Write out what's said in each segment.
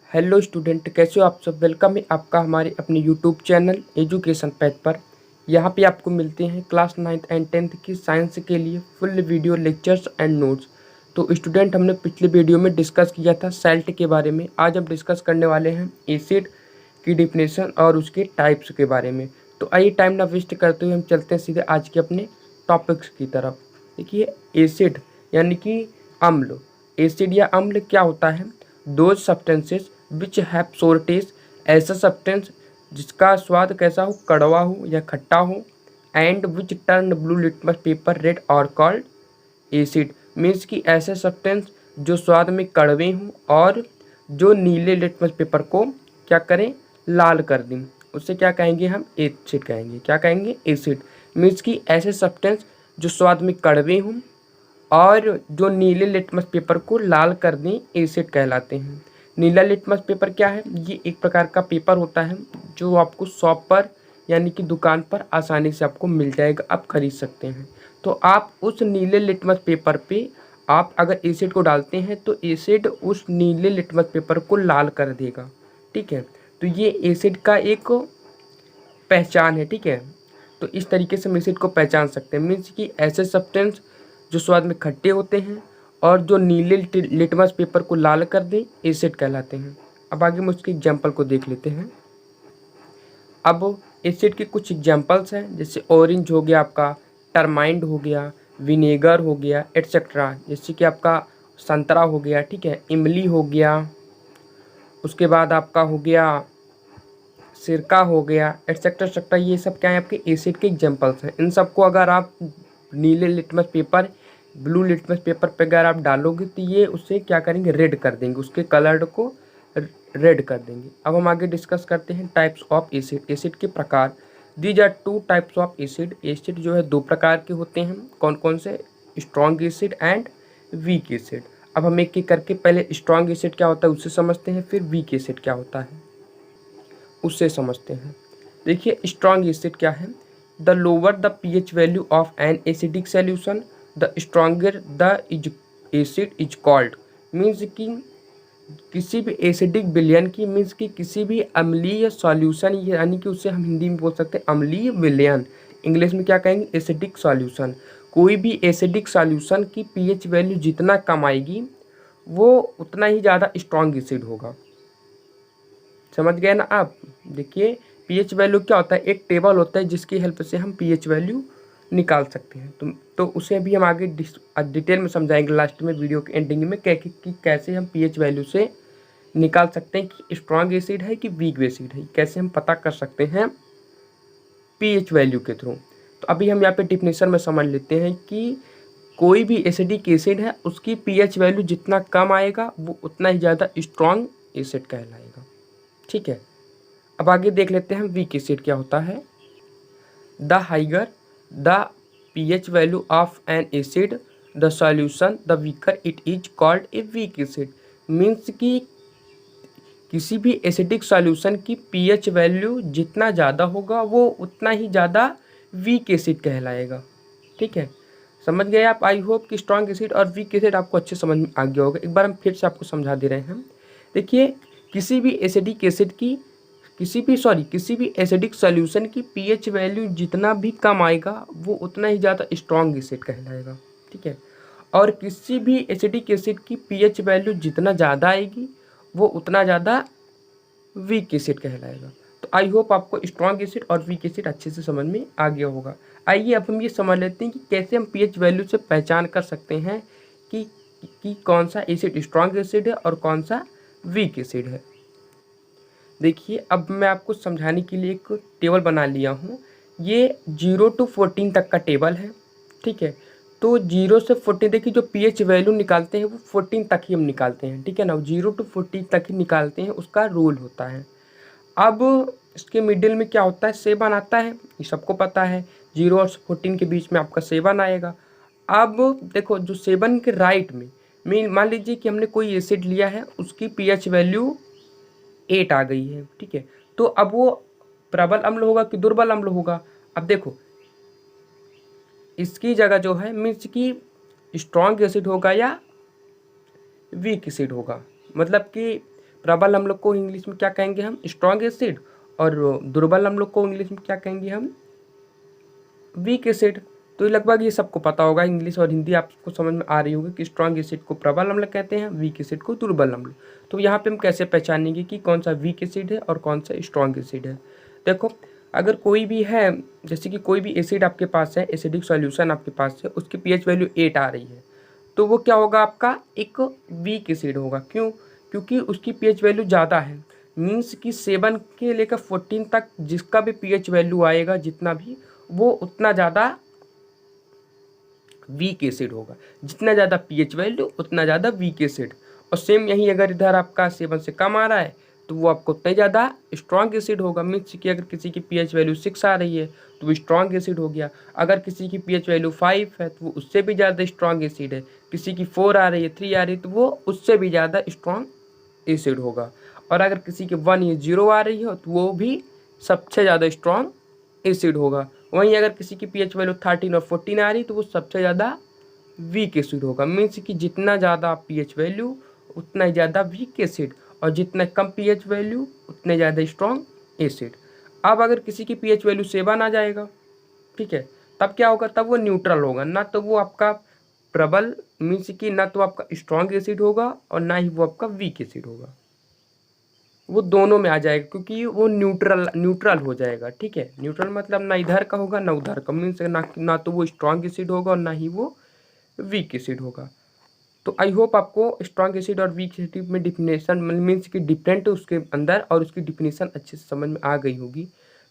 Hello student, कैसे हो आप सब। वेलकम है आपका हमारे अपने यूट्यूब चैनल एजुकेशन पैथ पर। यहाँ पे आपको मिलते हैं क्लास 9th एंड 10th की साइंस के लिए full video lectures and notes. तो स्टूडेंट, हमने पिछले वीडियो में डिस्कस किया था सैल्ट के बारे में। आज हम डिस्कस करने वाले हैं एसिड की डिफिनेशन और उसके टाइप्स के बारे में। तो आइए टाइम ना वेस्ट करते हुए हम चलते हैं सीधे आज के अपने टॉपिक्स की तरफ। देखिए, एसिड यानी कि अम्ल। एसिड या अम्ल क्या होता है? दो सब्सटेंसेस विच हैव सोर टेस्ट, ऐसा सब्सटेंस जिसका स्वाद कैसा हो, कड़वा हो या खट्टा हो। And which turn blue litmus paper red और कॉल्ड एसिड। मीन्स कि ऐसे सब्सटेंस जो स्वाद में कड़वे हों और जो नीले लिटमस पेपर को क्या करें, लाल कर दें, उसे क्या कहेंगे हम? एसिड कहेंगे। क्या कहेंगे? एसिड। मीन्स कि ऐसे सब्सटेंस जो स्वाद में कड़वे हों और जो नीले लिटमस पेपर को लाल कर दें, एसिड कहलाते हैं। नीला लिटमस पेपर क्या है? ये एक प्रकार का पेपर होता है जो आपको शॉप पर यानी कि दुकान पर आसानी से आपको मिल जाएगा, आप खरीद सकते हैं। तो आप उस नीले लिटमस पेपर पे आप अगर एसिड को डालते हैं तो एसिड उस नीले लिटमस पेपर को लाल कर देगा। ठीक है, तो ये एसिड का एक पहचान है। ठीक है, तो इस तरीके से हम एसिड को पहचान सकते हैं। मीन्स कि ऐसे सब्सटेंस जो स्वाद में खट्टे होते हैं और जो नीले लिटमस पेपर को लाल कर दें, एसिड कहलाते हैं। अब आगे हम उसके एग्जाम्पल को देख लेते हैं। अब एसिड के कुछ एग्जाम्पल्स हैं, जैसे ऑरेंज हो गया आपका, टर्माइंड हो गया, विनेगर हो गया, एट्सेट्रा। जैसे कि आपका संतरा हो गया, ठीक है, इमली हो गया, उसके बाद आपका हो गया सिरका हो गया, एट्सेट्रा एट्सेट्रा। ये सब क्या है? आपके एसिड के एग्जाम्पल्स हैं। इन सबको अगर आप नीले litmus paper, blue litmus paper पे अगर आप डालोगे तो ये उसे क्या करेंगे? रेड कर देंगे, उसके कलर को रेड कर देंगे। अब हम आगे डिस्कस करते हैं टाइप्स ऑफ एसिड। एसिड के प्रकार। These are two types of acid. Acid जो है दो प्रकार के होते हैं। कौन कौन से? Strong acid and weak acid. अब हम एक एक करके पहले स्ट्रॉन्ग एसिड क्या होता है उससे समझते हैं, फिर वीक एसिड क्या होता है उससे समझते हैं। देखिए, स्ट्रॉन्ग एसिड क्या है? The lower the pH value of an acidic solution, the stronger the acid is called. Means कि किसी भी एसिडिक विलयन की, मीन्स कि किसी भी अम्लीय सॉल्यूशन, यानी कि उसे हम हिंदी में बोल सकते हैं अम्लीय विलयन। इंग्लिश में क्या कहेंगे? Acidic solution. कोई भी एसिडिक सॉल्यूशन की पीएच वैल्यू जितना कम आएगी वो उतना ही ज़्यादा स्ट्रॉन्ग एसिड होगा। समझ गए ना आप? देखिए, पीएच वैल्यू क्या होता है? एक टेबल होता है जिसकी हेल्प से हम पीएच वैल्यू निकाल सकते हैं। तो उसे भी हम आगे डिटेल में समझाएंगे लास्ट में, वीडियो के एंडिंग में, कि कैसे हम पीएच वैल्यू से निकाल सकते हैं कि स्ट्रॉन्ग एसिड है कि वीक एसिड है। कैसे हम पता कर सकते हैं? पीएच वैल्यू के थ्रू। तो अभी हम यहाँ पे डिफिनेशन में समझ लेते हैं कि कोई भी एसिडिक एसिड है उसकी पीएच वैल्यू जितना कम आएगा वो उतना ही ज़्यादा स्ट्रॉन्ग एसिड कहलाएगा। ठीक है, अब आगे देख लेते हैं वीक एसिड क्या होता है। The higher the pH value of N acid the solution the weaker it is called a weak acid. Means कि किसी भी एसिडिक सॉल्यूशन की पीएच वैल्यू जितना ज़्यादा होगा वो उतना ही ज़्यादा वीक एसिड कहलाएगा। ठीक है, समझ गए आप? आई होप कि स्ट्रॉन्ग एसिड और वीक एसिड आपको अच्छे समझ में आ गया होगा। एक बार हम फिर से आपको समझा दे रहे हैं। देखिए, किसी भी एसिडिक एसिड की किसी भी एसिडिक सॉल्यूशन की पीएच वैल्यू जितना भी कम आएगा वो उतना ही ज़्यादा स्ट्रॉन्ग एसिड कहलाएगा। ठीक है, और किसी भी एसिडिक एसिड की पीएच वैल्यू जितना ज़्यादा आएगी वो उतना ज़्यादा वीक एसिड कहलाएगा। तो आई होप आपको स्ट्रॉन्ग एसिड और वीक एसिड अच्छे से समझ में आ गया होगा। आइए अब हम ये समझ लेते हैं कि कैसे हम पीएच वैल्यू से पहचान कर सकते हैं कि कौन सा एसिड स्ट्रॉन्ग एसिड है और कौन सा वीक एसिड है। देखिए, अब मैं आपको समझाने के लिए एक टेबल बना लिया हूँ। ये 0 to 14 तक का टेबल है। ठीक है, तो 0 से 14, देखिए जो पीएच वैल्यू निकालते हैं वो 14 तक ही हम निकालते हैं। ठीक है ना, 0 to 14 तक ही निकालते हैं, उसका रूल होता है। अब इसके मिडिल में क्या होता है? 7 आता है, ये सबको पता है। 0 और 14 के बीच में आपका 7 आएगा। अब देखो, जो 7 के राइट में मान लीजिए कि हमने कोई एसिड लिया है, उसकी पीएच वैल्यू 8 आ गई है। ठीक है, तो अब वो प्रबल अम्ल होगा कि दुर्बल अम्ल होगा? अब देखो, इसकी जगह जो है मीन्स कि स्ट्रॉन्ग एसिड होगा या वीक एसिड होगा। मतलब कि प्रबल अम्ल को इंग्लिश में क्या कहेंगे हम? Strong acid. और दुर्बल अम्ल को इंग्लिश में क्या कहेंगे हम? Weak acid. तो ये लगभग ये सबको पता होगा, इंग्लिश और हिंदी आपको समझ में आ रही होगी कि स्ट्रॉन्ग एसिड को प्रबल अम्ल कहते हैं, वीक एसिड को दुर्बल अम्ल। तो यहाँ पे हम कैसे पहचानेंगे कि कौन सा वीक एसिड है और कौन सा स्ट्रॉन्ग एसिड है? देखो, अगर कोई भी है, जैसे कि कोई भी एसिड आपके पास है, एसिडिक सॉल्यूशन आपके पास है, उसकी पीएच वैल्यू 8 आ रही है, तो वो क्या होगा? आपका एक वीक एसिड होगा। क्यों? क्योंकि उसकी पीएच वैल्यू ज़्यादा है। मीन्स कि 7 के लेकर 14 तक जिसका भी पीएच वैल्यू आएगा, जितना भी, वो उतना ज़्यादा वीक एसिड होगा। जितना ज़्यादा पीएच वैल्यू उतना ज़्यादा वीक एसिड। और सेम यही अगर इधर आपका 7 से कम आ रहा है तो वो आपको उतना ज़्यादा स्ट्रॉन्ग एसिड होगा। मीन्स कि अगर किसी की पीएच वैल्यू 6 आ रही है तो वो स्ट्रॉन्ग एसिड हो गया। अगर किसी की पीएच वैल्यू 5 है तो वो उससे भी ज़्यादा स्ट्रॉन्ग एसिड है। किसी की 4 आ रही है, 3 आ रही है, तो वो उससे भी ज़्यादा स्ट्रॉन्ग एसिड होगा। और अगर किसी की 1 या 0 आ रही है तो वो भी सबसे ज़्यादा स्ट्रॉन्ग एसिड होगा। वहीं अगर किसी की पीएच वैल्यू 13 और 14 आ रही तो वो सबसे ज़्यादा वीक एसिड होगा। मीन्स कि जितना ज़्यादा पीएच वैल्यू उतना ही ज़्यादा वीक एसिड, और जितना कम पीएच वैल्यू उतने ज़्यादा स्ट्रॉन्ग एसिड। अब अगर किसी की पीएच वैल्यू 7 आ जाएगा, ठीक है, तब क्या होगा? तब वो न्यूट्रल होगा। ना तो वो आपका प्रबल, मीन्स कि ना तो आपका स्ट्रॉन्ग एसिड होगा और ना ही वो आपका वीक एसिड होगा। वो दोनों में आ जाएगा, क्योंकि वो न्यूट्रल हो जाएगा। ठीक है, न्यूट्रल मतलब ना इधर का होगा ना उधर का। मीन्स ना तो वो स्ट्रॉन्ग एसिड होगा और ना ही वो वीक एसिड होगा। तो आई होप आपको स्ट्रॉन्ग एसिड और वीक एसिड में डिफिनेशन मीन्स की डिफरेंट उसके अंदर और उसकी डिफिनेशन अच्छे से समझ में आ गई होगी।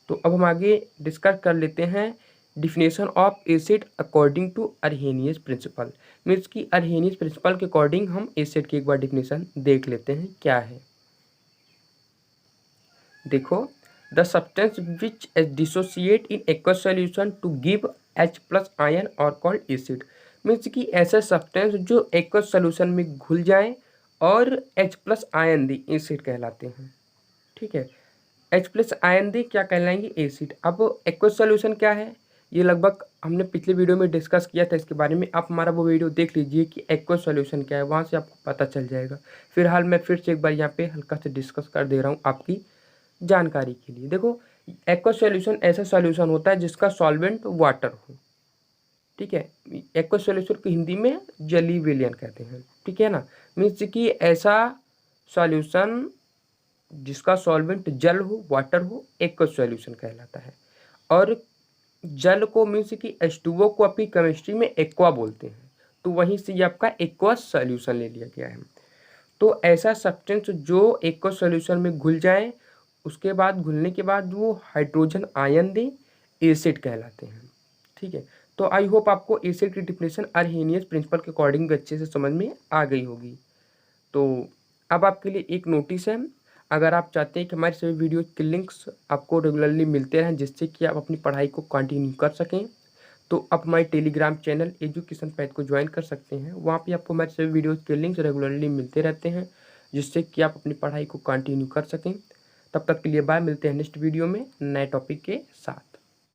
तो अब हम आगे डिस्कस कर लेते हैं definition of acid according to Arrhenius principle. Means की अर्हेनियस प्रिंसिपल के अकॉर्डिंग हम एसिड की एक बार डिफिनेशन देख लेते हैं क्या है। देखो, the substance which dissociate in aqueous solution to give H+ ion और कॉल्ड एसिड। मीन्स कि ऐसे सब्सटेंस जो एक्वस सॉल्यूशन में घुल जाएं और H+ आयन दे, एसिड कहलाते हैं। ठीक है, H+ आयन दे क्या कहलाएंगे? एसिड। अब एक्वस सॉल्यूशन क्या है? ये लगभग हमने पिछले वीडियो में डिस्कस किया था इसके बारे में। आप हमारा वो वीडियो देख लीजिए कि एक्वस सॉल्यूशन क्या है, वहाँ से आपको पता चल जाएगा। फिलहाल मैं फिर से एक बार यहाँ पे हल्का से डिस्कस कर दे रहा हूँ आपकी जानकारी के लिए। देखो, एक्वस सॉल्यूशन ऐसा सॉल्यूशन होता है जिसका सॉल्वेंट वाटर हो। ठीक है, एक्वस सॉल्यूशन को हिंदी में जलीय विलयन कहते हैं। ठीक है ना, मीन्स कि ऐसा सॉल्यूशन जिसका सॉल्वेंट जल हो, वाटर हो, एक्वस सॉल्यूशन कहलाता है। और जल को मीन्स कि H2O को अपनी केमिस्ट्री में एक्वा बोलते हैं, तो वहीं से ये आपका एक्वस सॉल्यूशन ले लिया गया है। तो ऐसा सब्सटेंस जो एक्वस सॉल्यूशन में घुल जाए, उसके बाद घुलने के बाद वो हाइड्रोजन आयन दे, एसिड कहलाते हैं। ठीक है, तो आई होप आपको एसिड की डिफिनेशन अर्हेनियस प्रिंसिपल के अकॉर्डिंग अच्छे से समझ में आ गई होगी। तो अब आपके लिए एक नोटिस है, अगर आप चाहते हैं कि हमारे सभी वीडियो के लिंक्स आपको रेगुलरली मिलते रहें जिससे कि आप अपनी पढ़ाई को कंटिन्यू कर सकें, तो आप हमारे टेलीग्राम चैनल एजुकेशन पैथ को ज्वाइन कर सकते हैं। वहाँ पे आपको हमारे सभी वीडियोज़ के लिंक्स रेगुलरली मिलते रहते हैं जिससे कि आप अपनी पढ़ाई को कंटिन्यू कर सकें। तब तक के लिए बाय, मिलते हैं नेक्स्ट वीडियो में नए टॉपिक के साथ।